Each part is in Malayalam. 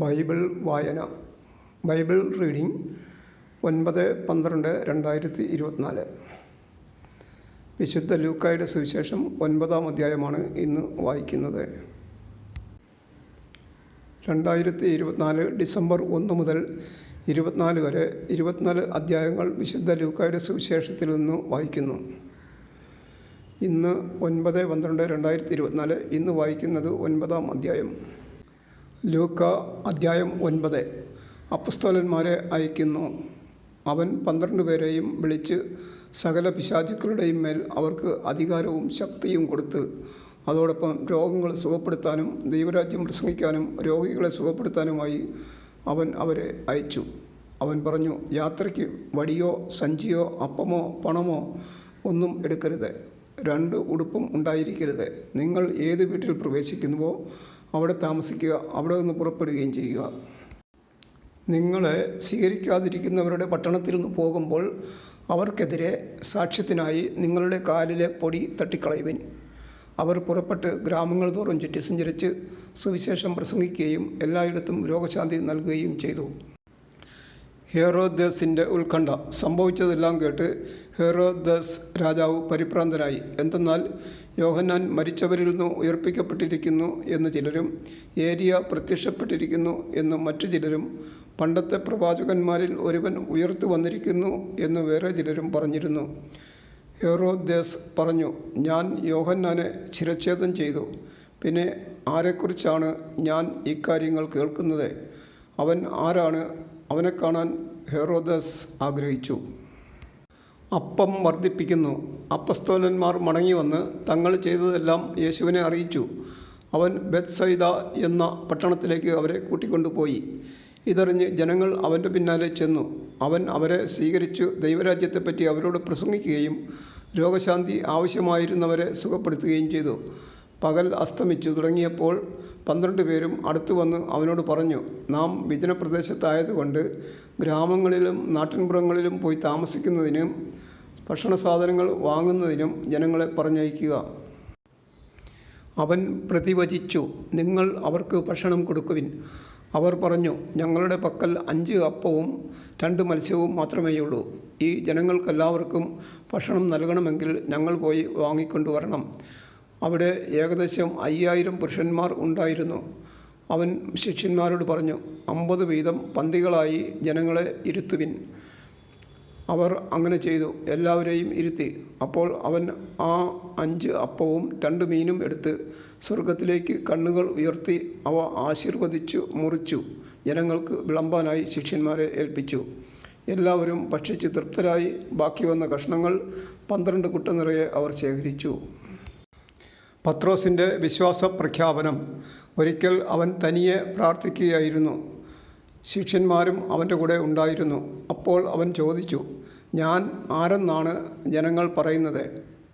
ബൈബിൾ വായന. Bible reading 9-12-2024. വിശുദ്ധ ലൂക്കായുടെ സുവിശേഷം 9-ാം അധ്യായമാണ് ഇന്ന് വായിക്കുന്നത്. 2024 ഡിസംബർ 1 മുതൽ 24 വരെ 24 അധ്യായങ്ങൾ വിശുദ്ധ ലൂക്കായുടെ സുവിശേഷത്തിൽ നിന്ന് വായിക്കുന്നു. ഇന്ന് 9-12-2024. ഇന്ന് വായിക്കുന്നത് 9-ാം അധ്യായം. ലൂക്ക അധ്യായം 9. അപ്പസ്തോലന്മാരെ അയക്കുന്നു. അവൻ 12 പേരെയും വിളിച്ച് സകല പിശാചുക്കളുടെയും മേൽ അവർക്ക് അധികാരവും ശക്തിയും കൊടുത്ത്, അതോടൊപ്പം രോഗങ്ങൾ സുഖപ്പെടുത്താനും ദൈവരാജ്യം പ്രസംഗിക്കാനും രോഗികളെ സുഖപ്പെടുത്താനുമായി അവൻ അവരെ അയച്ചു. അവൻ പറഞ്ഞു, യാത്രയ്ക്ക് വടിയോ സഞ്ചിയോ അപ്പമോ പണമോ ഒന്നും എടുക്കരുത്. 2 ഉടുപ്പും ഉണ്ടായിരിക്കരുത്. നിങ്ങൾ ഏത് വീട്ടിൽ പ്രവേശിക്കുന്നുവോ അവിടെ താമസിക്കുക, അവിടെ നിന്ന് പുറപ്പെടുകയും ചെയ്യുക. നിങ്ങളെ സ്വീകരിക്കാതിരിക്കുന്നവരുടെ പട്ടണത്തിൽ നിന്ന് പോകുമ്പോൾ അവർക്കെതിരെ സാക്ഷ്യത്തിനായി നിങ്ങളുടെ കാലിലെ പൊടി തട്ടിക്കളയുവിൻ. അവർ പുറപ്പെട്ട് ഗ്രാമങ്ങൾ തോറും ചുറ്റി സഞ്ചരിച്ച് സുവിശേഷം പ്രസംഗിക്കുകയും എല്ലായിടത്തും രോഗശാന്തി നൽകുകയും ചെയ്തു. ഹെറോദസിൻ്റെ ഉത്കണ്ഠ. സംഭവിച്ചതെല്ലാം കേട്ട് ഹെറോദസ് രാജാവ് പരിഭ്രാന്തനായി. എന്തെന്നാൽ യോഹന്നാൻ മരിച്ചവരിൽ നിന്ന് ഉയർപ്പിക്കപ്പെട്ടിരിക്കുന്നു എന്ന് ചിലരും, ഏലിയ പ്രത്യക്ഷപ്പെട്ടിരിക്കുന്നു എന്ന് മറ്റു ചിലരും, പണ്ടത്തെ പ്രവാചകന്മാരിൽ ഒരുവൻ ഉയർത്തു വന്നിരിക്കുന്നു എന്ന് വേറെ ചിലരും പറഞ്ഞിരുന്നു. ഹെറോദസ് പറഞ്ഞു, ഞാൻ യോഹന്നാനെ ശിരച്ഛേദം ചെയ്തു. പിന്നെ ആരെക്കുറിച്ചാണ് ഞാൻ ഇക്കാര്യങ്ങൾ കേൾക്കുന്നത്? അവൻ ആരാണ്? അവനെ കാണാൻ ഹെറോദസ് ആഗ്രഹിച്ചു. അപ്പം വർദ്ധിപ്പിക്കുന്നു. അപ്പസ്തോലന്മാർ മടങ്ങി വന്ന് തങ്ങൾ ചെയ്തതെല്ലാം യേശുവിനെ അറിയിച്ചു. അവൻ ബെത്സയിദ എന്ന പട്ടണത്തിലേക്ക് അവരെ കൂട്ടിക്കൊണ്ടുപോയി. ഇതറിഞ്ഞ് ജനങ്ങൾ അവൻ്റെ പിന്നാലെ ചെന്നു. അവൻ അവരെ സ്വീകരിച്ചു ദൈവരാജ്യത്തെപ്പറ്റി അവരോട് പ്രസംഗിക്കുകയും രോഗശാന്തി ആവശ്യമായിരുന്നവരെ സുഖപ്പെടുത്തുകയും ചെയ്തു. പകൽ അസ്തമിച്ചു തുടങ്ങിയപ്പോൾ 12 പേരും അടുത്തു വന്ന് അവനോട് പറഞ്ഞു, നാം വിജനപ്രദേശത്തായതുകൊണ്ട് ഗ്രാമങ്ങളിലും നാട്ടിൻപുറങ്ങളിലും പോയി താമസിക്കുന്നതിനും ഭക്ഷണ സാധനങ്ങൾ വാങ്ങുന്നതിനും ജനങ്ങളെ പറഞ്ഞയക്കുക. അവൻ പ്രതിവചിച്ചു, നിങ്ങൾ അവർക്ക് ഭക്ഷണം കൊടുക്കുവിൻ. അവർ പറഞ്ഞു, ഞങ്ങളുടെ പക്കൽ 5 അപ്പവും 2 മത്സ്യവും മാത്രമേയുള്ളൂ. ഈ ജനങ്ങൾക്കെല്ലാവർക്കും ഭക്ഷണം നൽകണമെങ്കിൽ ഞങ്ങൾ പോയി വാങ്ങിക്കൊണ്ടുവരണം. അവിടെ ഏകദേശം 5000 പുരുഷന്മാർ ഉണ്ടായിരുന്നു. അവൻ ശിഷ്യന്മാരോട് പറഞ്ഞു, 50 വീതം പന്തികളായി ജനങ്ങളെ ഇരുത്തുവിൻ. അവർ അങ്ങനെ ചെയ്തു. എല്ലാവരെയും ഇരുത്തി. അപ്പോൾ അവൻ ആ 5 അപ്പവും 2 മീനും എടുത്ത് സ്വർഗത്തിലേക്ക് കണ്ണുകൾ ഉയർത്തി അവ ആശീർവദിച്ചു മുറിച്ചു ജനങ്ങൾക്ക് വിളമ്പാനായി ശിഷ്യന്മാരെ ഏൽപ്പിച്ചു. എല്ലാവരും ഭക്ഷിച്ച് തൃപ്തരായി. ബാക്കി വന്ന കഷ്ണങ്ങൾ 12 കുട്ട നിറയെ അവർ ശേഖരിച്ചു. പത്രോസിൻ്റെ വിശ്വാസ പ്രഖ്യാപനം. ഒരിക്കൽ അവൻ തനിയെ പ്രാർത്ഥിക്കുകയായിരുന്നു. ശിഷ്യന്മാരും അവൻ്റെ കൂടെ ഉണ്ടായിരുന്നു. അപ്പോൾ അവൻ ചോദിച്ചു, ഞാൻ ആരെന്നാണ് ജനങ്ങൾ പറയുന്നത്?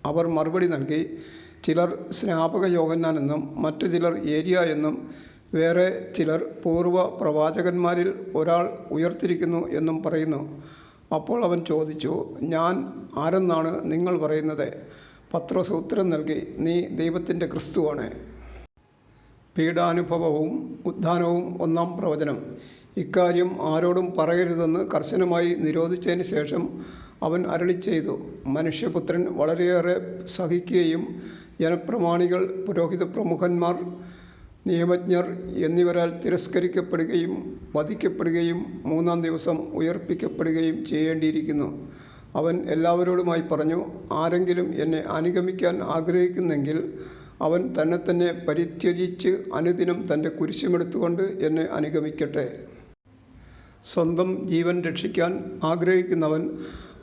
അവർ മറുപടി നൽകി, ചിലർ സ്നാപക യോഹന്നാൻ എന്നും മറ്റു ചിലർ ഏലിയ എന്നും വേറെ ചിലർ പൂർവ്വ പ്രവാചകന്മാരിൽ ഒരാൾ ഉയർത്തിരിക്കുന്നു എന്നും പറയുന്നു. അപ്പോൾ അവൻ ചോദിച്ചു, ഞാൻ ആരെന്നാണ് നിങ്ങൾ പറയുന്നത്? പത്രോസ് ഉത്തരം നൽകി, നീ ദൈവത്തിൻ്റെ ക്രിസ്തുവാണ്. പീഡാനുഭവവും ഉത്ഥാനവും 1-ാം പ്രവചനം. ഇക്കാര്യം ആരോടും പറയരുതെന്ന് കർശനമായി നിരോധിച്ചതിന് ശേഷം അവൻ അരുളിച്ചെയ്തു, മനുഷ്യപുത്രൻ വളരെയേറെ സഹിക്കുകയും ജനപ്രമാണികൾ, പുരോഹിത പ്രമുഖന്മാർ, നിയമജ്ഞർ എന്നിവരാൽ തിരസ്കരിക്കപ്പെടുകയും വധിക്കപ്പെടുകയും 3-ാം ദിവസം ഉയർപ്പിക്കപ്പെടുകയും ചെയ്യേണ്ടിയിരിക്കുന്നു. അവൻ എല്ലാവരോടുമായി പറഞ്ഞു, ആരെങ്കിലും എന്നെ അനുഗമിക്കാൻ ആഗ്രഹിക്കുന്നെങ്കിൽ അവൻ തന്നെ പരിത്യജിച്ച് അനുദിനം തൻ്റെ കുരിശുമെടുത്തുകൊണ്ട് എന്നെ അനുഗമിക്കട്ടെ. സ്വന്തം ജീവൻ രക്ഷിക്കാൻ ആഗ്രഹിക്കുന്നവൻ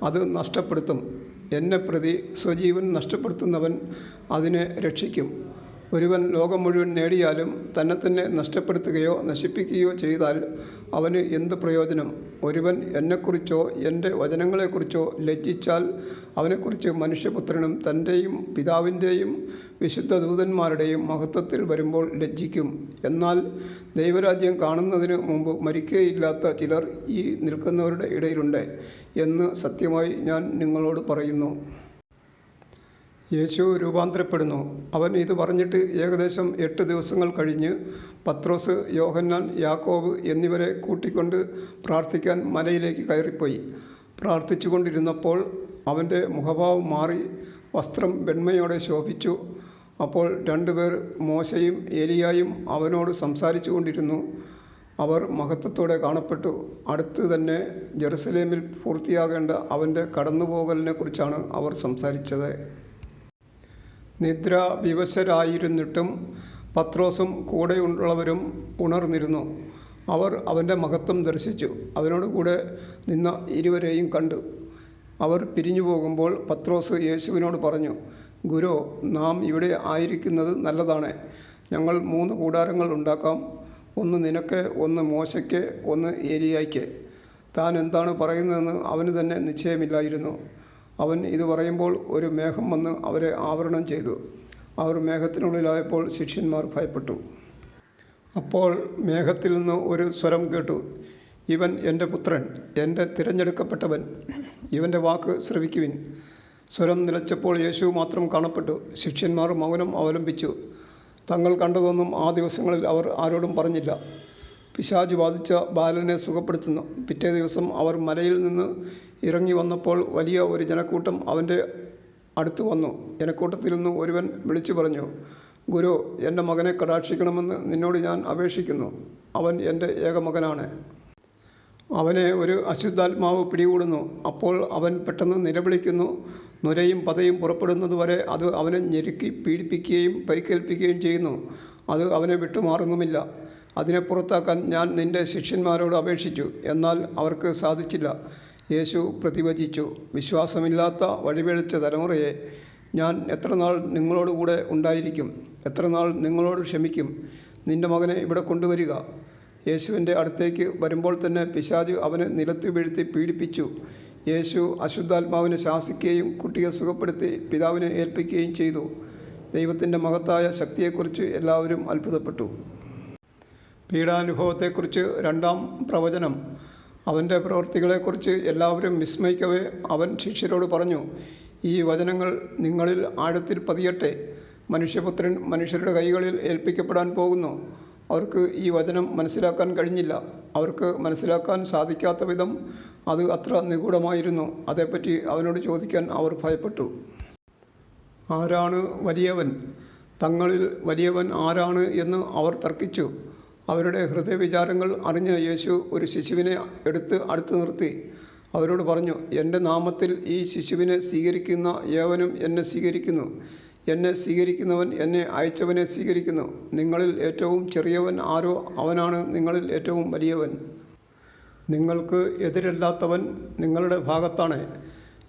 അത് നഷ്ടപ്പെടുത്തും. എന്നെ പ്രതി സ്വജീവൻ നഷ്ടപ്പെടുത്തുന്നവൻ അതിനെ രക്ഷിക്കും. ഒരുവൻ ലോകം മുഴുവൻ നേടിയാലും തന്നെ നഷ്ടപ്പെടുത്തുകയോ നശിപ്പിക്കുകയോ ചെയ്താൽ അവന് എന്ത് പ്രയോജനം? ഒരുവൻ എന്നെക്കുറിച്ചോ എൻ്റെ വചനങ്ങളെക്കുറിച്ചോ ലജ്ജിച്ചാൽ അവനെക്കുറിച്ച് മനുഷ്യപുത്രനും തൻ്റെയും പിതാവിൻ്റെയും വിശുദ്ധ ദൂതന്മാരുടെയും മഹത്വത്തിൽ വരുമ്പോൾ ലജ്ജിക്കും. എന്നാൽ ദൈവരാജ്യം കാണുന്നതിന് മുമ്പ് മരിക്കുകയില്ലാത്ത ചിലർ ഈ നിൽക്കുന്നവരുടെ ഇടയിലുണ്ട് എന്ന് സത്യമായി ഞാൻ നിങ്ങളോട് പറയുന്നു. യേശു രൂപാന്തരപ്പെടുന്നു. അവൻ ഇത് പറഞ്ഞിട്ട് ഏകദേശം 8 ദിവസങ്ങൾ കഴിഞ്ഞ് പത്രോസ്, യോഹന്നാൻ, യാക്കോബ് എന്നിവരെ കൂട്ടിക്കൊണ്ട് പ്രാർത്ഥിക്കാൻ മലയിലേക്ക് കയറിപ്പോയി. പ്രാർത്ഥിച്ചു കൊണ്ടിരുന്നപ്പോൾ അവൻ്റെ മുഖഭാവം മാറി, വസ്ത്രം വെണ്മയോടെ ശോഭിച്ചു. അപ്പോൾ 2 പേർ, മോശയും ഏലിയായും അവനോട് സംസാരിച്ചു കൊണ്ടിരുന്നു. അവർ മഹത്വത്തോടെ കാണപ്പെട്ടു. അടുത്ത് തന്നെ ജെറുസലേമിൽ പൂർത്തിയാകേണ്ട അവൻ്റെ കടന്നുപോകലിനെക്കുറിച്ചാണ് അവർ സംസാരിച്ചത്. നിദ്രാവിവശരായിരുന്നിട്ടും പത്രോസും കൂടെയുള്ളവരും ഉണർന്നിരുന്നു. അവർ അവൻ്റെ മഹത്വം ദർശിച്ചു. അവനോട് കൂടെ നിന്ന ഇരുവരെയും കണ്ടു. അവർ പിരിഞ്ഞു പോകുമ്പോൾ പത്രോസ് യേശുവിനോട് പറഞ്ഞു, ഗുരു, നാം ഇവിടെ ആയിരിക്കുന്നത് നല്ലതാണ്. ഞങ്ങൾ 3 കൂടാരങ്ങൾ ഉണ്ടാക്കാം. ഒന്ന് നിനക്ക്, ഒന്ന് മോശയ്ക്ക്, ഒന്ന് ഏലിയായ്ക്ക്. താൻ എന്താണ് പറയുന്നതെന്ന് അവന് തന്നെ നിശ്ചയമില്ലായിരുന്നു. അവൻ ഇത് പറയുമ്പോൾ ഒരു മേഘം വന്ന് അവരെ ആവരണം ചെയ്തു. അവർ മേഘത്തിനുള്ളിലായപ്പോൾ ശിഷ്യന്മാർ ഭയപ്പെട്ടു. അപ്പോൾ മേഘത്തിൽ നിന്ന് ഒരു സ്വരം കേട്ടു, ഇവൻ എൻ്റെ പുത്രൻ, എൻ്റെ തിരഞ്ഞെടുക്കപ്പെട്ടവൻ, ഇവൻ്റെ വാക്ക് ശ്രവിക്കുവിൻ. സ്വരം നിലച്ചപ്പോൾ യേശു മാത്രം കാണപ്പെട്ടു. ശിഷ്യന്മാർ മൗനം അവലംബിച്ചു. തങ്ങൾ കണ്ടതൊന്നും ആ ദിവസങ്ങളിൽ അവർ ആരോടും പറഞ്ഞില്ല. പിശാച് ബാധിച്ച ബാലനെ സുഖപ്പെടുത്തുന്നു. പിറ്റേ ദിവസം അവർ മലയിൽ നിന്ന് ഇറങ്ങി വന്നപ്പോൾ വലിയ ഒരു ജനക്കൂട്ടം അവൻ്റെ അടുത്ത് വന്നു. ജനക്കൂട്ടത്തിൽ നിന്ന് ഒരുവൻ വിളിച്ചു പറഞ്ഞു, ഗുരു, എൻ്റെ മകനെ കടാക്ഷിക്കണമെന്ന് നിന്നോട് ഞാൻ അപേക്ഷിക്കുന്നു. അവൻ എൻ്റെ ഏകമകനാണ്. അവനെ ഒരു അശുദ്ധാത്മാവ് പിടികൂടുന്നു. അപ്പോൾ അവൻ പെട്ടെന്ന് നിലവിളിക്കുന്നു. നുരയും പതയും പുറപ്പെടുന്നതുവരെ അത് അവനെ ഞെരുക്കി പീഡിപ്പിക്കുകയും പരിക്കേൽപ്പിക്കുകയും ചെയ്യുന്നു. അത് അവനെ വിട്ടുമാറുന്നുമില്ല. അതിനെ പുറത്താക്കാൻ ഞാൻ നിൻ്റെ ശിഷ്യന്മാരോട് അപേക്ഷിച്ചു, എന്നാൽ അവർക്ക് സാധിച്ചില്ല. യേശു പ്രതിവചിച്ചു, വിശ്വാസമില്ലാത്ത വഴിപിഴച്ച തലമുറയെ, ഞാൻ എത്രനാൾ നിങ്ങളോടുകൂടെ ഉണ്ടായിരിക്കും? എത്രനാൾ നിങ്ങളോട് ക്ഷമിക്കും? നിൻ്റെ മകനെ ഇവിടെ കൊണ്ടുവരിക. യേശുവിൻ്റെ അടുത്തേക്ക് വരുമ്പോൾ തന്നെ പിശാച് അവനെ നിലത്ത് വീഴ്ത്തി പീഡിപ്പിച്ചു. യേശു അശുദ്ധാത്മാവിനെ ശാസിക്കുകയും കുട്ടിയെ സുഖപ്പെടുത്തി പിതാവിനെ ഏൽപ്പിക്കുകയും ചെയ്തു. ദൈവത്തിൻ്റെ മഹത്തായ ശക്തിയെക്കുറിച്ച് എല്ലാവരും അത്ഭുതപ്പെട്ടു. പീഡാനുഭവത്തെക്കുറിച്ച് 2-ാം പ്രവചനം. അവൻ്റെ പ്രവൃത്തികളെക്കുറിച്ച് എല്ലാവരും വിസ്മയിക്കവേ അവൻ ശിഷ്യരോട് പറഞ്ഞു, ഈ വചനങ്ങൾ നിങ്ങളിൽ ആഴത്തിൽ പതിയട്ടെ. മനുഷ്യപുത്രൻ മനുഷ്യരുടെ കൈകളിൽ ഏൽപ്പിക്കപ്പെടാൻ പോകുന്നു. അവർക്ക് ഈ വചനം മനസ്സിലാക്കാൻ കഴിഞ്ഞില്ല. അവർക്ക് മനസ്സിലാക്കാൻ സാധിക്കാത്ത വിധം അത് അത്ര നിഗൂഢമായിരുന്നു. അതേപ്പറ്റി അവനോട് ചോദിക്കാൻ അവർ ഭയപ്പെട്ടു. ആരാണ് വലിയവൻ? തങ്ങളിൽ വലിയവൻ ആരാണ് എന്ന് അവർ തർക്കിച്ചു. അവരുടെ ഹൃദയവിചാരങ്ങൾ അറിഞ്ഞ യേശു ഒരു ശിശുവിനെ എടുത്ത് അടുത്ത് നിർത്തി അവരോട് പറഞ്ഞു, എൻ്റെ നാമത്തിൽ ഈ ശിശുവിനെ സ്വീകരിക്കുന്ന ഏവനും എന്നെ സ്വീകരിക്കുന്നു. എന്നെ സ്വീകരിക്കുന്നവൻ എന്നെ അയച്ചവനെ സ്വീകരിക്കുന്നു. നിങ്ങളിൽ ഏറ്റവും ചെറിയവൻ ആരോ അവനാണ് നിങ്ങളിൽ ഏറ്റവും വലിയവൻ. നിങ്ങൾക്ക് എതിരല്ലാത്തവൻ നിങ്ങളുടെ ഭാഗത്താണ്.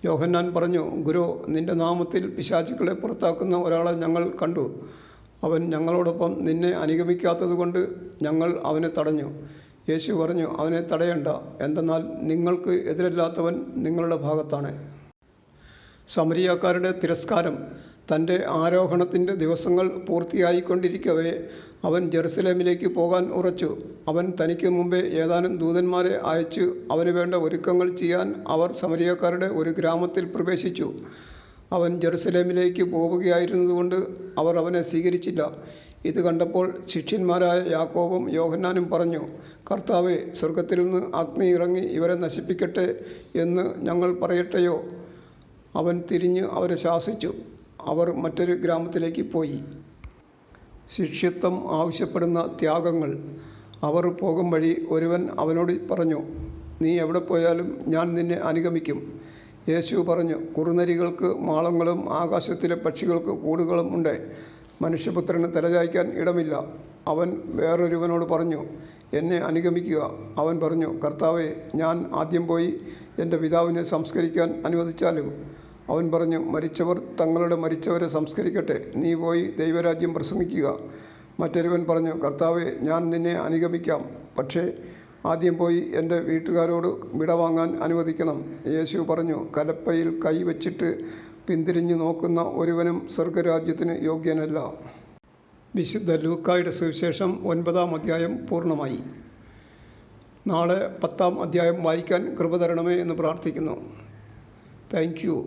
യോഹന്നാൻ പറഞ്ഞു, ഗുരു, നിൻ്റെ നാമത്തിൽ പിശാചുക്കളെ പുറത്താക്കുന്ന ഒരാളെ ഞങ്ങൾ കണ്ടു. അവൻ ഞങ്ങളോടൊപ്പം നിന്നെ അനുഗമിക്കാത്തതുകൊണ്ട് ഞങ്ങൾ അവനെ തടഞ്ഞു. യേശു പറഞ്ഞു, അവനെ തടയണ്ട, എന്തെന്നാൽ നിങ്ങൾക്ക് എതിരല്ലാത്തവൻ നിങ്ങളുടെ ഭാഗത്താണ്. സമരിയാക്കാരുടെ തിരസ്കാരം. തൻ്റെ ആരോഹണത്തിൻ്റെ ദിവസങ്ങൾ പൂർത്തിയായിക്കൊണ്ടിരിക്കവേ അവൻ ജെറുസലേമിലേക്ക് പോകാൻ ഉറച്ചു. അവൻ തനിക്ക് മുമ്പേ ഏതാനും ദൂതന്മാരെ അയച്ച് അവന് വേണ്ട ഒരുക്കങ്ങൾ ചെയ്യാൻ അവർ സമരിയാക്കാരുടെ ഒരു ഗ്രാമത്തിൽ പ്രവേശിച്ചു. അവൻ ജെറുസലേമിലേക്ക് പോവുകയായിരുന്നതുകൊണ്ട് അവർ അവനെ സ്വീകരിച്ചില്ല. ഇത് കണ്ടപ്പോൾ ശിഷ്യന്മാരായ യാക്കോബും യോഹന്നാനും പറഞ്ഞു, കർത്താവേ, സ്വർഗത്തിൽ നിന്ന് അഗ്നി ഇറങ്ങി ഇവരെ നശിപ്പിക്കട്ടെ എന്ന് ഞങ്ങൾ പറയട്ടെയോ? അവൻ തിരിഞ്ഞ് അവരെ ശാസിച്ചു. അവർ മറ്റൊരു ഗ്രാമത്തിലേക്ക് പോയി. ശിഷ്യത്വം ആവശ്യപ്പെടുന്ന ത്യാഗങ്ങൾ. അവർ പോകും വഴി ഒരുവൻ അവനോട് പറഞ്ഞു, നീ എവിടെ പോയാലും ഞാൻ നിന്നെ അനുഗമിക്കും. യേശു പറഞ്ഞു, കുറുനരികൾക്ക് മാളങ്ങളും ആകാശത്തിലെ പക്ഷികൾക്ക് കൂടുകളും ഉണ്ട്, മനുഷ്യപുത്രന് തലചായ്ക്കാൻ ഇടമില്ല. അവൻ വേറൊരുവനോട് പറഞ്ഞു, എന്നെ അനുഗമിക്കുക. അവൻ പറഞ്ഞു, കർത്താവേ, ഞാൻ ആദ്യം പോയി എൻ്റെ പിതാവിനെ സംസ്കരിക്കാൻ അനുവദിച്ചാലും? അവൻ പറഞ്ഞു, മരിച്ചവർ തങ്ങളുടെ മരിച്ചവരെ സംസ്കരിക്കട്ടെ, നീ പോയി ദൈവരാജ്യം പ്രസംഗിക്കുക. മറ്റൊരുവൻ പറഞ്ഞു, കർത്താവേ, ഞാൻ നിന്നെ അനുഗമിക്കാം, പക്ഷേ ആദ്യം പോയി എൻ്റെ വീട്ടുകാരോട് വിട വാങ്ങാൻ അനുവദിക്കണം. യേശു പറഞ്ഞു, കലപ്പയിൽ കൈ വച്ചിട്ട് പിന്തിരിഞ്ഞു നോക്കുന്ന ഒരുവനും സ്വർഗരാജ്യത്തിന് യോഗ്യനല്ല. വിശുദ്ധ ലൂക്കായുടെ സുവിശേഷം 9-ാം അധ്യായം പൂർണ്ണമായി. നാളെ 10-ാം അധ്യായം വായിക്കാൻ കൃപ തരണമേ എന്ന് പ്രാർത്ഥിക്കുന്നു. Thank you.